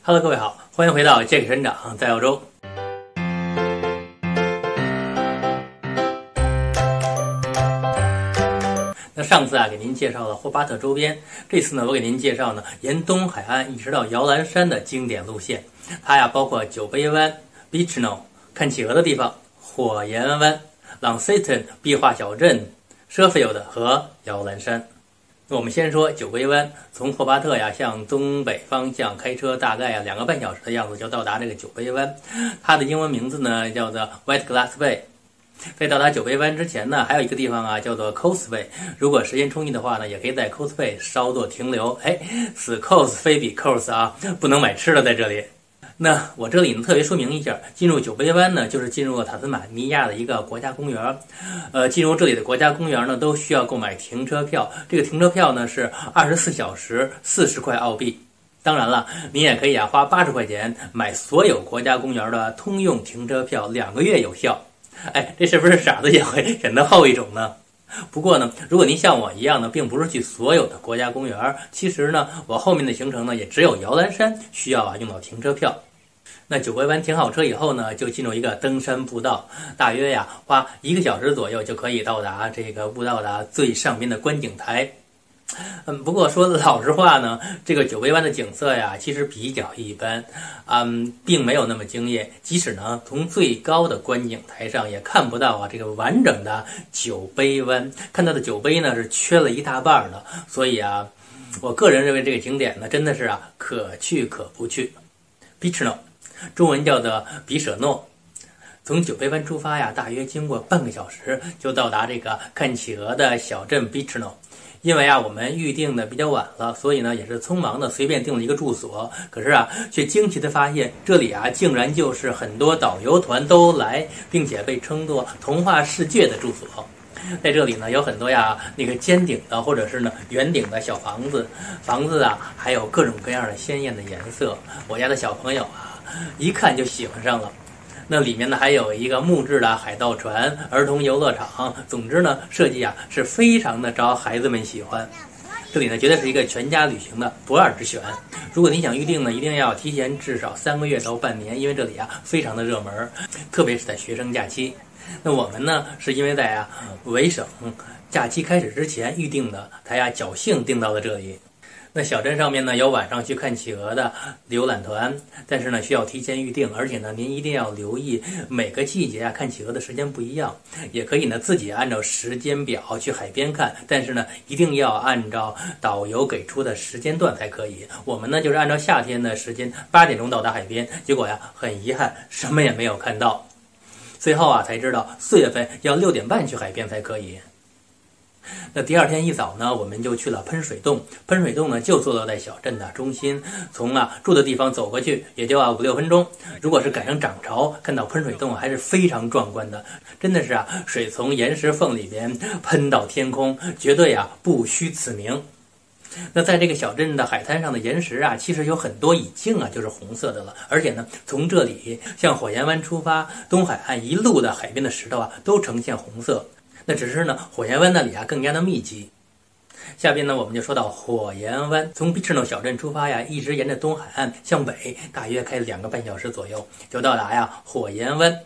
Hello， 各位好，欢迎回到杰克船长在澳洲。那上次给您介绍了霍巴特周边，这次呢，我给您介绍呢沿东海岸一直到摇篮山的经典路线。它包括酒杯湾、Beachnell 看企鹅的地方、火焰湾、Launceston 壁画小镇、Sheffield 和摇篮山。我们先说酒杯湾，从霍巴特向东北方向开车大概2个半小时的样子就到达这个酒杯湾。它的英文名字呢叫做 White Glass Bay。在到达酒杯湾之前呢，还有一个地方叫做 Coast Bay。如果时间充裕的话呢，也可以在 Coast Bay 稍作停留。此 Coast 非彼 Coast 不能买吃的在这里。那我这里呢特别说明一下，进入酒杯湾呢就是进入了塔斯马尼亚的一个国家公园。进入这里的国家公园呢都需要购买停车票，这个停车票呢是24小时40块澳币。当然了，你也可以花80块钱买所有国家公园的通用停车票，2个月有效。这是不是傻子也会选择后一种呢？不过呢，如果您像我一样呢，并不是去所有的国家公园，其实呢，我后面的行程呢也只有摇篮山需要用到停车票。那酒杯湾停好车以后呢，就进入一个登山步道，大约花1个小时左右就可以到达这个步道的最上边的观景台。不过说老实话呢，这个酒杯湾的景色其实比较一般，并没有那么惊艳。即使呢，从最高的观景台上也看不到这个完整的酒杯湾，看到的酒杯呢是缺了一大半的。所以我个人认为这个景点呢真的是可去可不去。Beachnell 中文叫做比舍诺。从酒杯湾出发大约经过半个小时就到达这个看企鹅的小镇 Beachnell。因为我们预定的比较晚了，所以呢也是匆忙的随便订了一个住所。可是却惊奇的发现这里竟然就是很多导游团都来，并且被称作童话世界的住所。在这里呢有很多那个尖顶的或者是呢圆顶的小房子还有各种各样的鲜艳的颜色。我家的小朋友一看就喜欢上了。那里面呢还有一个木质的海盗船、儿童游乐场，总之呢设计是非常的招孩子们喜欢。这里呢绝对是一个全家旅行的不二之选。如果你想预定呢，一定要提前至少3个月到半年，因为这里非常的热门，特别是在学生假期。那我们呢是因为在维省假期开始之前预定的，才侥幸订到了这里。那小镇上面呢有晚上去看企鹅的游览团，但是呢需要提前预定，而且呢您一定要留意每个季节看企鹅的时间不一样。也可以呢自己按照时间表去海边看，但是呢一定要按照导游给出的时间段才可以。我们呢就是按照夏天的时间8点钟到达海边，结果很遗憾什么也没有看到。最后才知道4月份要6点半去海边才可以。那第二天一早呢，我们就去了喷水洞。喷水洞呢就坐落在小镇的中心，从住的地方走过去也就5-6分钟。如果是赶上涨潮，看到喷水洞还是非常壮观的，真的是水从岩石缝里边喷到天空，绝对不虚此名。那在这个小镇的海滩上的岩石其实有很多已经就是红色的了，而且呢从这里向火焰湾出发，东海岸一路的海边的石头都呈现红色。那只是呢火焰湾那里更加的密集。下边呢我们就说到火焰湾，从 Beachnell 小镇出发一直沿着东海岸向北，大约开2个半小时左右就到达火焰湾。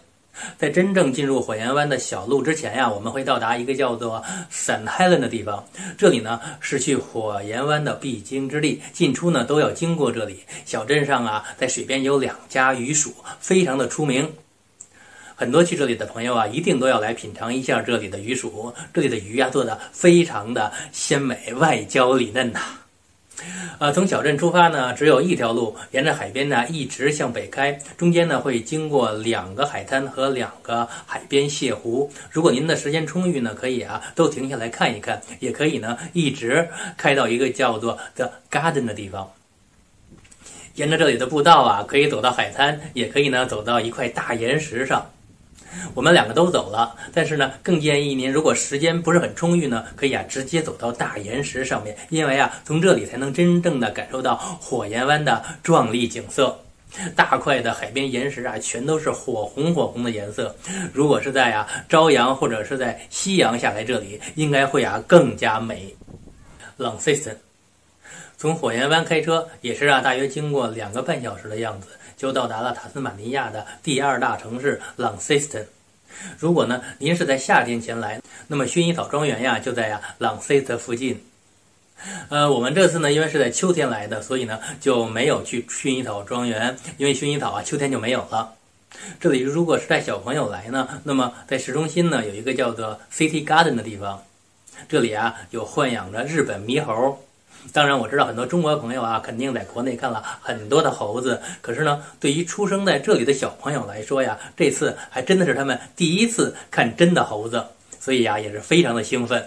在真正进入火焰湾的小路之前我们会到达一个叫做 St. Helen 的地方。这里呢是去火焰湾的必经之地，进出呢都要经过这里。小镇上在水边有2家鱼署，非常的出名。很多去这里的朋友一定都要来品尝一下这里的鱼薯。这里的鱼做的非常的鲜美，外焦里嫩从小镇出发呢，只有一条路，沿着海边一直向北开，中间呢会经过2个海滩和2个海边泻湖。如果您的时间充裕呢，可以都停下来看一看，也可以呢一直开到一个叫做 The Garden 的地方。沿着这里的步道可以走到海滩，也可以呢走到一块大岩石上。我们2个都走了，但是呢更建议您如果时间不是很充裕呢，可以直接走到大岩石上面，因为从这里才能真正的感受到火焰湾的壮丽景色。大块的海边岩石全都是火红的颜色。如果是在朝阳或者是在夕阳下来这里，应该会更加美。Launceston 从火焰湾开车也是大约经过2个半小时的样子，就到达了塔斯马尼亚的第2大城市朗塞斯特。如果呢您是在夏天前来，那么薰衣草庄园呀就在朗塞斯特附近。我们这次呢因为是在秋天来的，所以呢就没有去薰衣草庄园，因为薰衣草秋天就没有了。这里如果是带小朋友来呢，那么在市中心呢有一个叫做 City Garden 的地方，这里有豢养着日本猕猴。当然我知道很多中国朋友肯定在国内看了很多的猴子，可是呢对于出生在这里的小朋友来说这次还真的是他们第一次看真的猴子，所以也是非常的兴奋。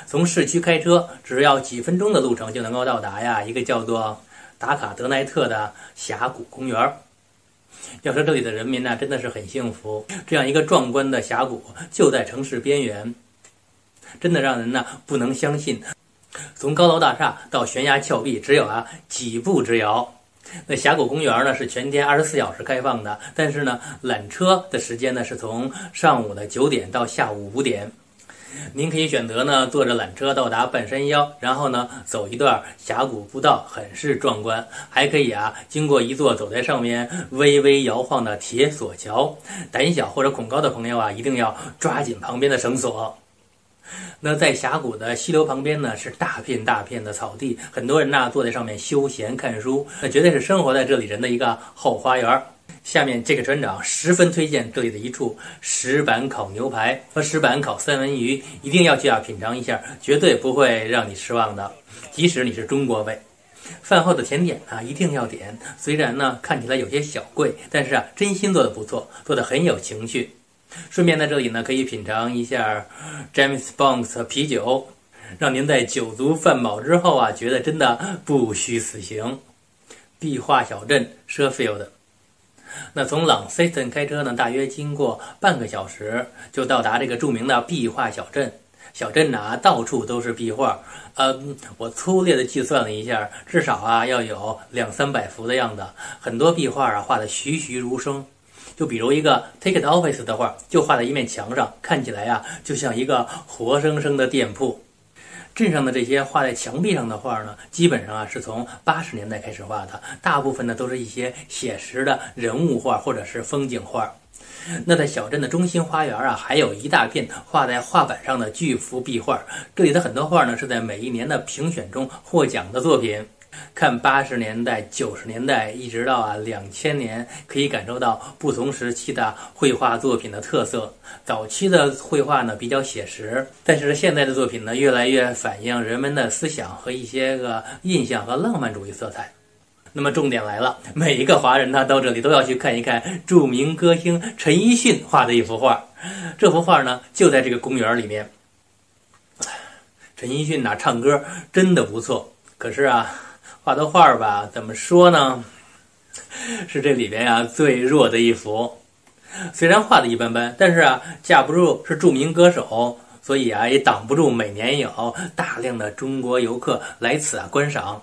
从市区开车只要几分钟的路程就能够到达一个叫做达卡德奈特的峡谷公园。要说这里的人民真的是很幸福，这样一个壮观的峡谷就在城市边缘，真的让人不能相信。从高楼大厦到悬崖峭壁只有几步之遥。那峡谷公园呢是全天24小时开放的，但是呢缆车的时间呢是从上午的9点到下午5点。您可以选择呢坐着缆车到达半山腰，然后呢走一段峡谷步道，很是壮观。还可以经过一座走在上面微微摇晃的铁索桥，胆小或者恐高的朋友一定要抓紧旁边的绳索。那在峡谷的溪流旁边呢是大片大片的草地，很多人坐在上面休闲看书，那绝对是生活在这里人的一个后花园。下面这个船长十分推荐这里的一处石板烤牛排和石板烤三文鱼，一定要去品尝一下，绝对不会让你失望的，即使你是中国胃。饭后的甜点一定要点，虽然呢看起来有些小贵，但是真心做的不错，做的很有情趣。顺便在这里呢可以品尝一下 James Bond 啤酒，让您在酒足饭饱之后觉得真的不虚此行。壁画小镇 Sheffield， 那从朗塞斯特开车呢大约经过半个小时就到达这个著名的壁画小镇。小镇到处都是壁画，我粗略的计算了一下，至少要有200-300幅的样子，很多壁画画得栩栩如生。就比如一个 Ticket Office 的画，就画在一面墙上，看起来就像一个活生生的店铺。镇上的这些画在墙壁上的画呢，基本上是从80年代开始画的，大部分呢都是一些写实的人物画或者是风景画。那在小镇的中心花园还有一大片画在画板上的巨幅壁画，这里的很多画呢是在每一年的评选中获奖的作品。看80年代、90年代一直到2000年，可以感受到不同时期的绘画作品的特色。早期的绘画呢比较写实，但是现在的作品呢越来越反映人们的思想和一些个印象和浪漫主义色彩。那么重点来了，每一个华人呢到这里都要去看一看著名歌星陈奕迅画的一幅画。这幅画呢就在这个公园里面。陈奕迅唱歌真的不错，可是画的画吧，怎么说呢？是这里边最弱的一幅。虽然画的一般般，但是架不住是著名歌手，所以也挡不住每年有大量的中国游客来此观赏。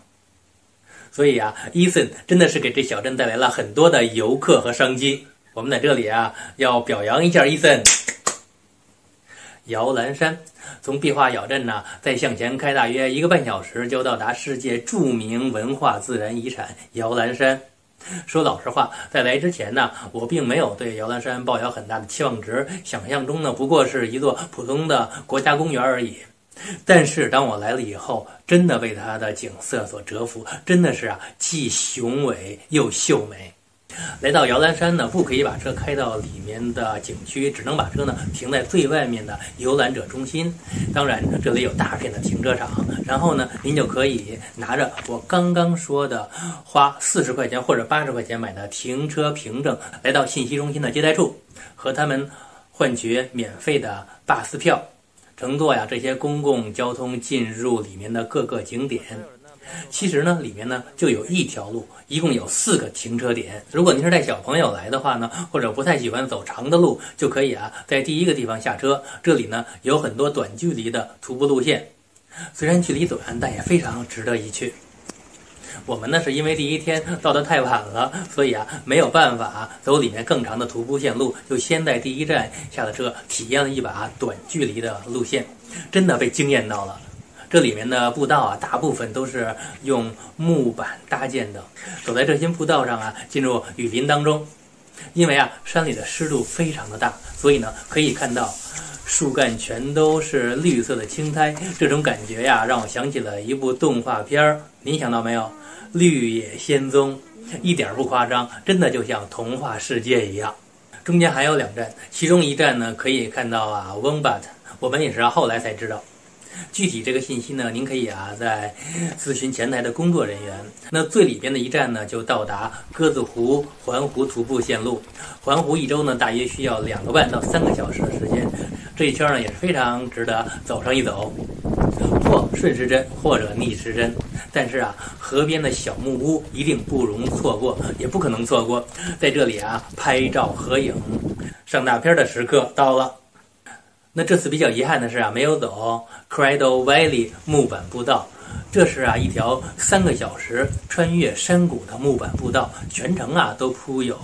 所以伊森真的是给这小镇带来了很多的游客和商机。我们在这里要表扬一下伊森。摇篮山，从壁画小镇呢再向前开大约1个半小时就到达世界著名文化自然遗产摇篮山。说老实话，在来之前呢我并没有对摇篮山抱有很大的期望值，想象中呢不过是一座普通的国家公园而已。但是当我来了以后，真的被它的景色所折服，真的是既雄伟又秀美。来到摇篮山呢，不可以把车开到里面的景区，只能把车呢停在最外面的游览者中心。当然这里有大片的停车场，然后呢您就可以拿着我刚刚说的花40块钱或者80块钱买的停车凭证，来到信息中心的接待处，和他们换取免费的巴士票，乘坐这些公共交通进入里面的各个景点。其实呢里面呢就有一条路，一共有4个停车点。如果您是带小朋友来的话呢，或者不太喜欢走长的路，就可以在第一个地方下车。这里呢有很多短距离的徒步路线，虽然距离短，但也非常值得一去。我们呢是因为第一天到得太晚了，所以没有办法走里面更长的徒步线路，就先在第一站下了车，体验了一把短距离的路线，真的被惊艳到了。这里面的步道啊，大部分都是用木板搭建的。走在这些步道上啊，进入雨林当中，因为啊山里的湿度非常的大，所以呢可以看到树干全都是绿色的青苔，这种感觉呀，让我想起了一部动画片儿。您想到没有？《绿野仙踪》，一点不夸张，真的就像童话世界一样。中间还有2站，其中一站呢可以看到啊 Wombat， 我们也是后来才知道。具体这个信息呢，您可以啊在咨询前台的工作人员。那最里边的一站呢，就到达鸽子湖环湖徒步线路。环湖一周呢，大约需要2个半到3个小时的时间。这一圈呢也是非常值得走上一走，或顺时针或者逆时针。但是啊，河边的小木屋一定不容错过，也不可能错过。在这里啊拍照合影，上大片的时刻到了。那这次比较遗憾的是啊，没有走 Cradle Valley 木板步道。这是啊一条3个小时穿越山谷的木板步道，全程啊都铺有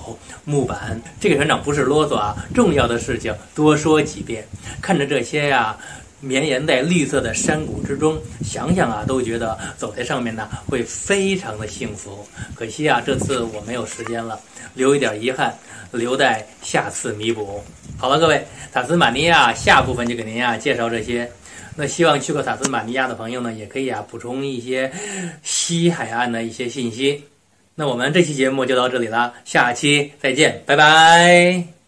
木板。这个船长不是啰嗦啊，重要的事情多说几遍。看着这些呀绵延在绿色的山谷之中，想想啊都觉得走在上面呢会非常的幸福。可惜啊这次我没有时间了，留一点遗憾，留待下次弥补。好了，各位，塔斯马尼亚下部分就给您啊介绍这些。那希望去过塔斯马尼亚的朋友呢，也可以啊补充一些西海岸的一些信息。那我们这期节目就到这里了，下期再见，拜拜。